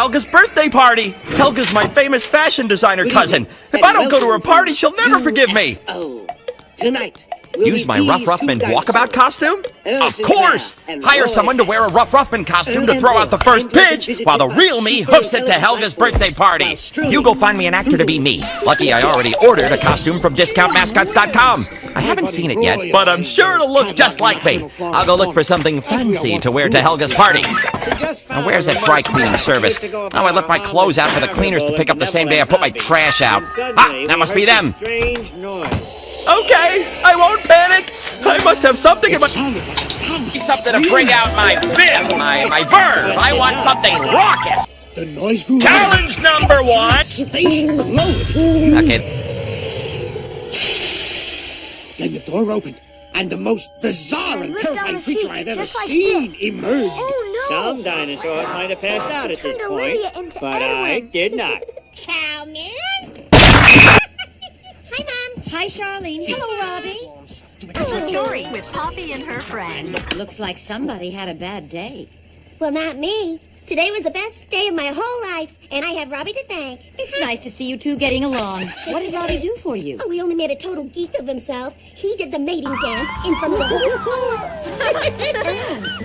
Helga's birthday party. Helga's my famous fashion designer cousin. If I don't go to her party, she'll never forgive me. Oh, tonight. Use my Rough Ruffman walkabout costume? Of course! Hire someone to wear a Rough Ruffman costume to throw out the first pitch, while the real me hoofs it to Helga's birthday party. You go find me an actor to be me. Lucky I already ordered a costume from DiscountMascots.com. I haven't seen it yet, but I'm sure it'll look just like me. I'll go look for something fancy to wear to Helga's party. Now, where's that dry cleaning service? Oh, I left my clothes out for the cleaners to pick up the same day I put my trash out. Ah, that must be them. Okay, I won't panic. I must have something in my... Something to bring out my vim, my verve. I want something raucous. The noise grew Challenge number 1. Station loaded. Okay. Then the door opened, and the most bizarre and terrifying creature I've ever seen emerged. Oh, no. Some dinosaurs might have passed out at this point, but I did not. Cowman? Hi, Mom. Hi, Charlene. Hello, Robbie. It's a story with Poppy and her friends. Looks like somebody had a bad day. Well, not me. Today was the best day of my whole life, and I have Robbie to thank. It's nice to see you two getting along. What did Robbie do for you? Oh, he only made a total geek of himself. He did the mating dance in front of the whole school.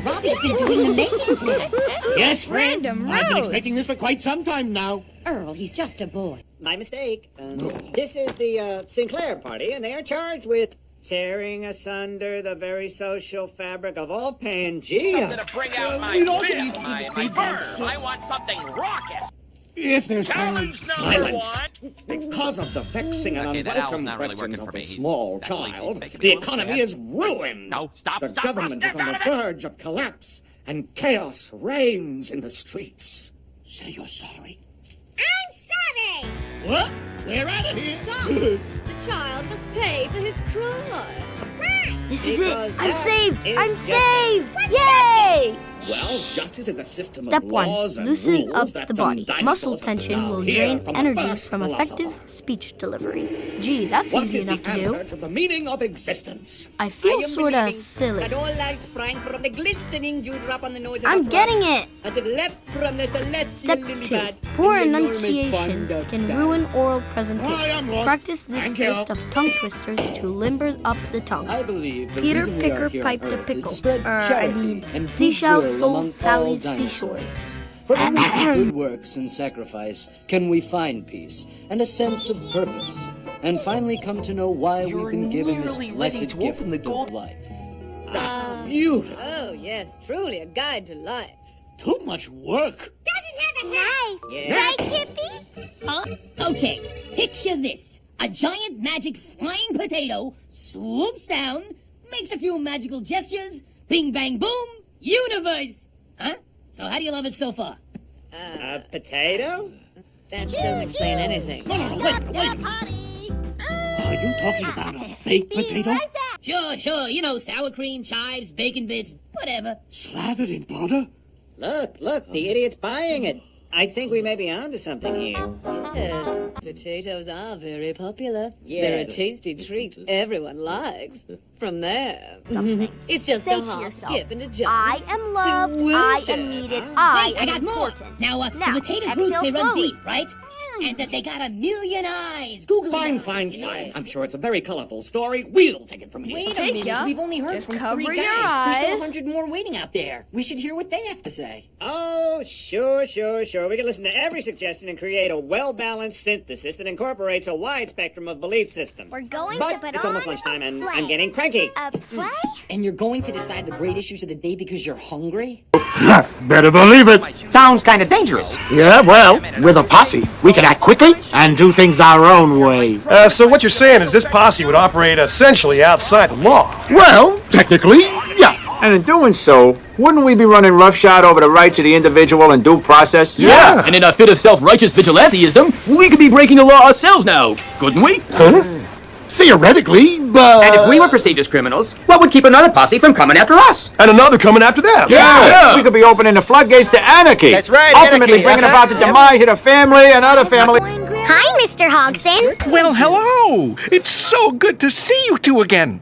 Robbie's been doing the mating dance. Yes, friend. I've been expecting this for quite some time now. Earl, he's just a boy. My mistake. This is the Sinclair party, and they are charged with tearing asunder the very social fabric of all Pangea. Something to bring out my we'd also vim, need to do the my speed verve. bumps. I want something raucous. If there's time. Silence! Because of the vexing and Okay, that owl's unwelcome not really questions working of for the me. small That's what he's child, making me the look economy sad. is ruined. No, stop, The stop, government stop, is on the stop it. verge of collapse, and chaos reigns in the streets. Say you're sorry. I'm sorry. What? We're out of here. The child must pay for his crime. This is it. I'm saved. I'm saved. Yay! Well, justice is a system Step of 1. laws and Loosen rules up that the some body. dinosaurs Muscle have tension now will hear drain from the energy first from effective philosopher. speech delivery. Gee, that's What easy is enough the to do. answer to the meaning of existence? I feel sorta silly. That all life sprang from the glistening dewdrop on the nose of I'm a frog, getting it! as it leapt from the celestial Step lily 2. pad Poor in the enormous enunciation pond of can time. ruin oral I am presentation. lost. Practice this Thank you. list of tongue twisters to limber up the tongue. I believe the Peter reason we Picker are here piped on a Earth is pickle. to spread I charity mean, and seashells goodwill sold among Sally's all seashores. dinosaurs. For only through good works and sacrifice can we find peace and a sense of purpose, and finally come to know why we've been given this blessed gift of life. That's beautiful. Oh, yes, truly a guide to life. Too much work. Doesn't have a hat. Yeah. Right, Chippy? Okay, picture this. A giant magic flying potato swoops down, makes a few magical gestures, bing bang boom, universe! Huh? So how do you love it so far? A potato? That doesn't explain anything. No, wait a minute. Are you talking about a baked potato? Sure, you know, sour cream, chives, bacon bits, whatever. Slathered in butter? Look, the idiot's buying it. I think we may be onto something here. Yes, potatoes are very popular. Yeah. They're a tasty treat everyone likes. From there, it's just Say a to hop, yourself, skip, and a jump. I am loved. I worship. am needed. Wait, I I got am more. important. Now, Now, the potato's roots, they exhale run slowly. deep, right? And that they got a million eyes. Google Fine. I'm sure it's a very colorful story. We'll take it from here. Wait a minute, we've only heard Just from cover 3 your guys. There's still eyes. 100 more waiting out there. We should hear what they have to say. Oh, sure. We can listen to every suggestion and create a well-balanced synthesis that incorporates a wide spectrum of belief systems. We're going but to put it's almost on lunchtime, a and play. I'm getting cranky. A play? And you're going to decide the great issues of the day because you're hungry? Better believe it. Sounds kind of dangerous. Yeah, well, with a posse, we can act quickly and do things our own way. So what you're saying is this posse would operate essentially outside the law. Well, technically, yeah. And in doing so, wouldn't we be running roughshod over the rights of the individual in due process? Yeah. And in a fit of self-righteous vigilanteism, we could be breaking the law ourselves now, couldn't we? Theoretically, but... And if we were perceived as criminals, what would keep another posse from coming after us? And another coming after them. Yeah. We could be opening the floodgates to anarchy. That's right, Ultimately anarchy, bringing uh-huh. about the demise of the family and other family. Hi, Mr. Hogson. Well, hello! It's so good to see you two again.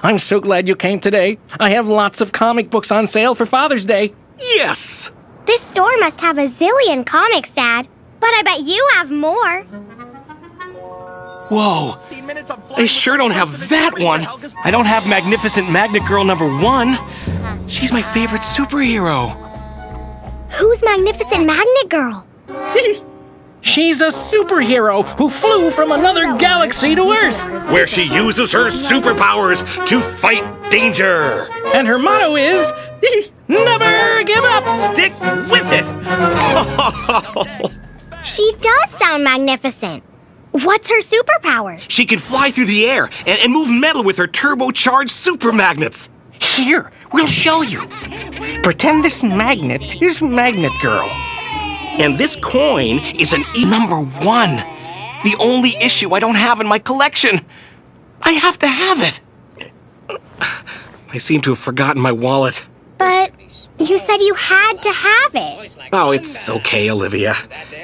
I'm so glad you came today. I have lots of comic books on sale for Father's Day. Yes. This store must have a zillion comics, Dad. But I bet you have more. Whoa. I sure don't have that one. I don't have Magnificent Magnet Girl #1. She's my favorite superhero. Who's Magnificent Magnet Girl? She's a superhero who flew from another galaxy to Earth, where she uses her superpowers to fight danger. And her motto is, never give up. Stick with it. She does sound magnificent. What's her superpower? She can fly through the air and move metal with her turbocharged super magnets. Here, we'll show you. Pretend this magnet is Magnet Girl. And this coin is an #1. The only issue I don't have in my collection. I have to have it. I seem to have forgotten my wallet. But you said you had to have it. Oh, it's okay, Olivia.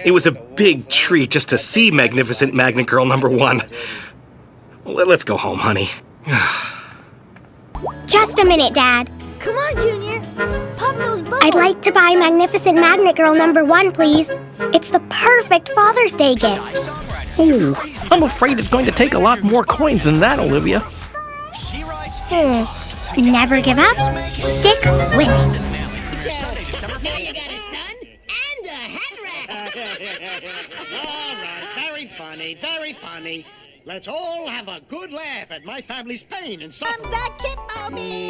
It was a big treat just to see Magnificent Magnet Girl #1. Let's go home, honey. Just a minute, Dad. Come on, Junior. Pop those bubbles. I'd like to buy Magnificent Magnet Girl #1, please. It's the perfect Father's Day gift. Ooh, I'm afraid it's going to take a lot more coins than that, Olivia. Never give up. Stick with it. Now you got a son and a hat rack. All right, very funny, very funny. Let's all have a good laugh at my family's pain and suffering. I'm the Kid Mommy.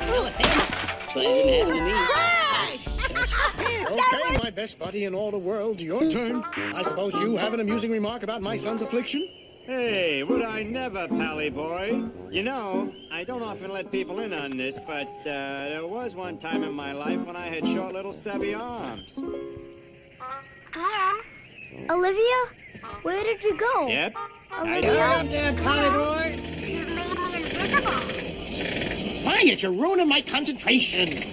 No offense, but it didn't happen to me. Okay, my best buddy in all the world, your turn. I suppose you have an amusing remark about my son's affliction? Hey, would I never, Pally boy? You know, I don't often let people in on this, but there was one time in my life when I had short little stubby arms. Olivia, where did you go? Yep. Olivia? Pally boy. Quiet, you're ruining my concentration. Here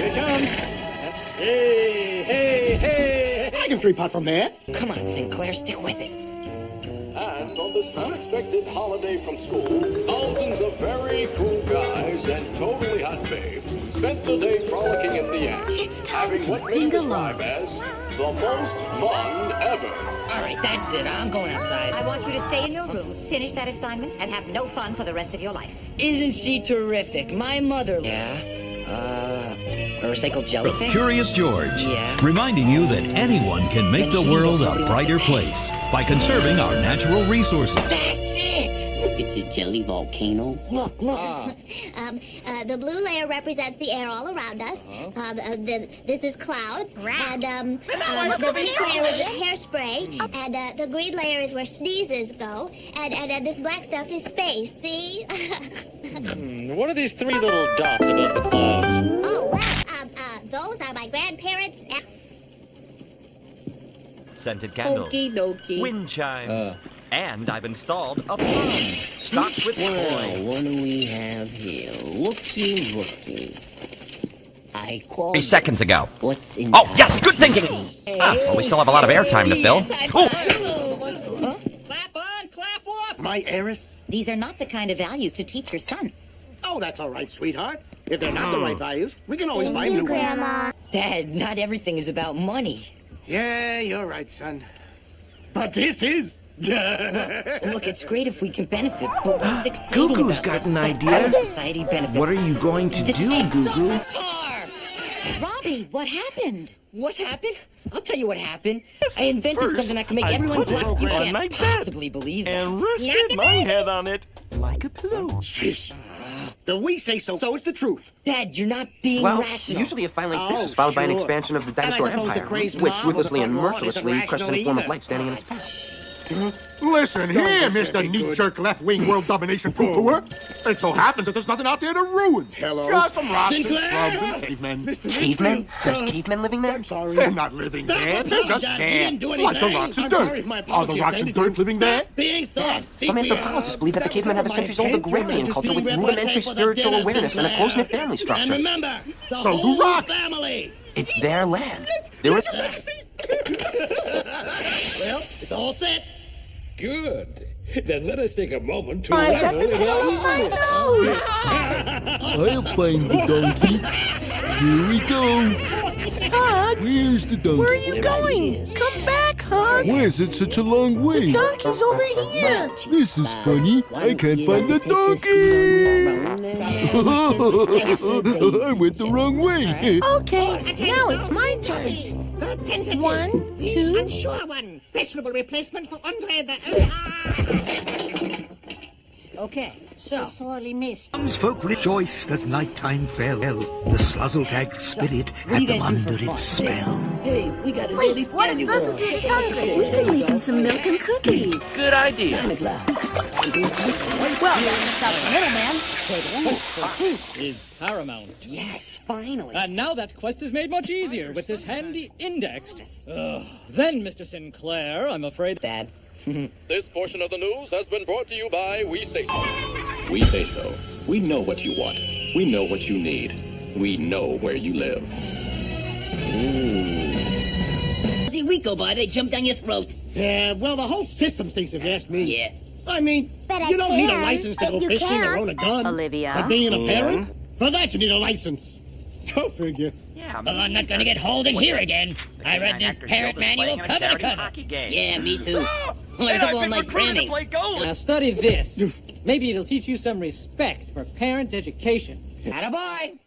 it comes. Hey. I can three-pot from there. Come on, Sinclair, stick with it. And on this unexpected holiday from school, thousands of very cool guys and totally hot babes spent the day frolicking in the ash, having what many describe as the most fun ever. All right, that's it. I'm going outside. I want you to stay in your room, finish that assignment, and have no fun for the rest of your life. Isn't she terrific? My mother... Yeah? A recycled jellyfish? Curious George. Yeah. Reminding you that anyone can make the world a brighter place by conserving our natural resources. That's it! It's a jelly volcano. Look. The blue layer represents the air all around us. This is clouds. And the pink layer is hairspray. And the green layer is where sneezes go. And this black stuff is space. See? What are these three little dots above the clouds? Oh, well, those are my grandparents. Scented candles. Okie dokie. Wind chimes. And I've installed a pond stocked with Well, what do we have here? Looky. I called 3 seconds ago. What's in? Oh, yes, good thinking. Well, we still have a lot of airtime to fill. Clap on, clap off. My heiress? These are not the kind of values to teach your son. Oh, that's all right, sweetheart. If they're not the right values, we can always buy new ones. Grandma. Dad, not everything is about money. Yeah, you're right, son. But this is. Look, it's great if we can benefit, but what's exciting Gugu's about got this an is that idea. other society benefits. What are you going to This do, is Gugu? Robbie, what happened? What happened? I'll tell you what happened. I invented something that can make everyone's life. You can't possibly believe it. And rested my head on it like a pillow. Shish. The we say so it's the truth. Dad, you're not being Well, rational. usually a find like this is followed by an expansion of the dinosaur And I suppose the empire, crazed which mob ruthlessly of the and front lawn mercilessly isn't crushed any rational form of either. life standing in its path. Listen here, Mr. Knee-jerk left-wing world domination poo-pooer. It so happens that there's nothing out there to ruin. Hello? Just some rocks and Sinclair? shrubs and cavemen. Cavemen? There's cavemen living there? I'm sorry. They're not living there. They're just apologize. We there. didn't do Like the anything. rocks and I'm dirt. sorry if my Are the apology rocks and offended dirt living there? Being soft. Some anthropologists believe that the cavemen have a centuries-old agrarian culture with rudimentary spiritual awareness and a close-knit family And structure. remember, the So do whole rocks. family. It's their land. There is... Well, it's all set. Good. Then let us take a moment to I've got revel the in tail our of my nose. nose. I'll find the donkey. Here we go. Hug, Where's the donkey? where are you going? Come back, Hug. Why is it such a long way? The donkey's over here. This is funny. I can't find the donkey. I went the wrong way. Okay, now it's my turn. The tentative. 1, 2. The unsure one. Questionable replacement for Andre the... Okay, so... Sorely missed. Townsfolk rejoiced as nighttime fell. The Sluzzle-tagged spirit What do you had guys them do for under fun? its spell. Hey, we got a Wait, daily what standing does world. Sluzzle do? We're eating some milk and cookies. Good idea. Well, that's out the middleman. Quest for truth is paramount. Yes, finally. And now that quest is made much easier with this handy index. Then, Mr. Sinclair, I'm afraid... Dad. This portion of the news has been brought to you by We Say So. We Say So. We know what you want. We know what you need. We know where you live. See, a week go by, they jump down your throat. Yeah, well, the whole system stinks if you ask me. Yeah. I mean, But you I don't need a can. license to go You fishing can. or own a gun. Olivia. But being a parent, for that you need a license. Go figure. Yeah, Well, I'm not gonna get hauled in here again. I read this parent manual cover to cover. Yeah, me too. There's a all-night cramming. Now study this. Maybe it'll teach you some respect for parent education. Attaboy!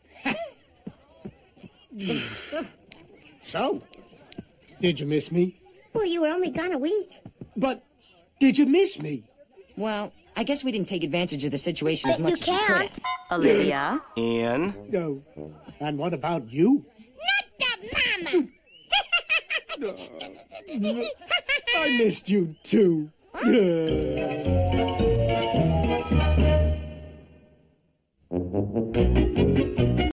So, did you miss me? Well, you were only gone a week. But did you miss me? Well, I guess we didn't take advantage of the situation as But you much as we could can. have. Olivia. Ian? No. And what about you? I missed you too.